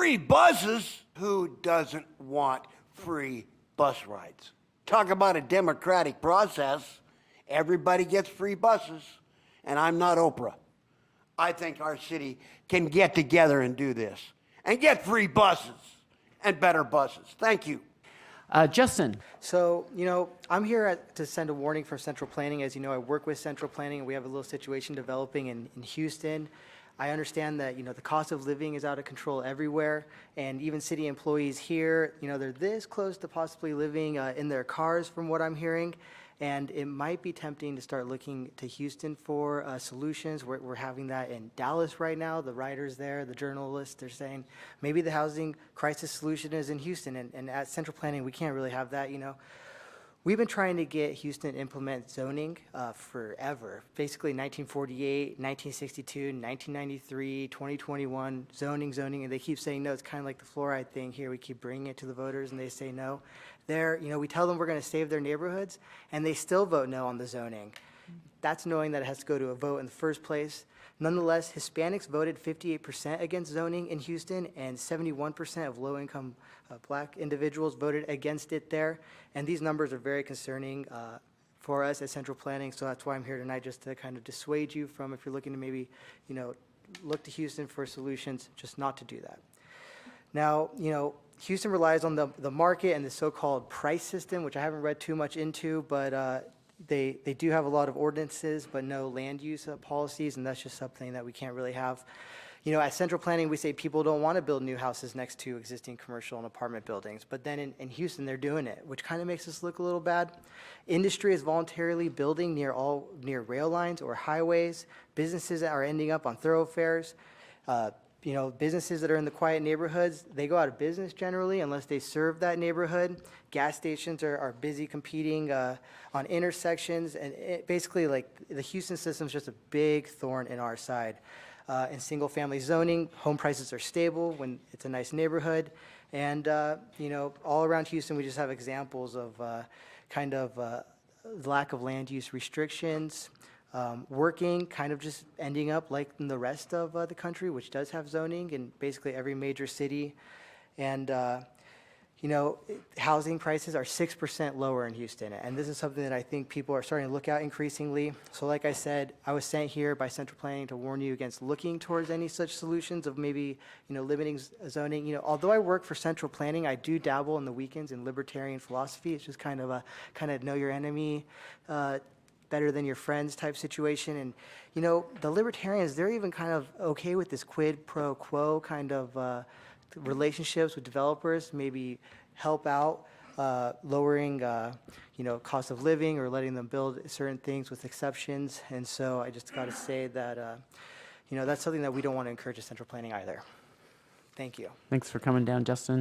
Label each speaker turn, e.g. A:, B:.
A: free buses? Who doesn't want free bus rides? Talk about a democratic process. Everybody gets free buses, and I'm not Oprah. I think our city can get together and do this and get free buses and better buses. Thank you.
B: Justin.
C: So, I'm here to send a warning for central planning. As you know, I work with central planning, and we have a little situation developing in Houston. I understand that, the cost of living is out of control everywhere, and even city employees here, they're this close to possibly living in their cars from what I'm hearing. And it might be tempting to start looking to Houston for solutions. We're having that in Dallas right now. The writers there, the journalists, they're saying maybe the housing crisis solution is in Houston. And at central planning, we can't really have that, We've been trying to get Houston to implement zoning forever. Basically 1948, 1962, 1993, 2021, zoning, and they keep saying no. It's kind of like the fluoride thing here. We keep bringing it to the voters, and they say no. We tell them we're going to save their neighborhoods, and they still vote no on the zoning. That's knowing that it has to go to a vote in the first place. Nonetheless, Hispanics voted 58% against zoning in Houston, and 71% of low-income black individuals voted against it there. And these numbers are very concerning for us at Central Planning, so that's why I'm here tonight, just to kind of dissuade you from, if you're looking to maybe, look to Houston for solutions, just not to do that. Now, Houston relies on the market and the so-called price system, which I haven't read too much into, but they do have a lot of ordinances, but no land use policies, and that's just something that we can't really have. At Central Planning, we say people don't want to build new houses next to existing commercial and apartment buildings, but then in Houston, they're doing it, which kind of makes us look a little bad. Industry is voluntarily building near rail lines or highways. Businesses are ending up on thoroughfares. Businesses that are in the quiet neighborhoods, they go out of business generally unless they serve that neighborhood. Gas stations are busy competing on intersections, and basically, like, the Houston system is just a big thorn in our side. In single-family zoning, home prices are stable when it's a nice neighborhood, and all around Houston, we just have examples of lack of land use restrictions. Working, kind of just ending up like in the rest of the country, which does have zoning in basically every major city. And, housing prices are 6% lower in Houston. And this is something that I think people are starting to look at increasingly. So like I said, I was sent here by Central Planning to warn you against looking towards any such solutions of maybe, limiting zoning. Although I work for Central Planning, I do dabble in the weekends in libertarian philosophy. It's just kind of know your enemy, better than your friends type situation. And, the libertarians, they're even kind of okay with this quid pro quo kind of relationships with developers, maybe help out lowering, cost of living or letting them build certain things with exceptions. And so I just got to say that, that's something that we don't want to encourage at Central Planning either. Thank you.
B: Thanks for coming down, Justin.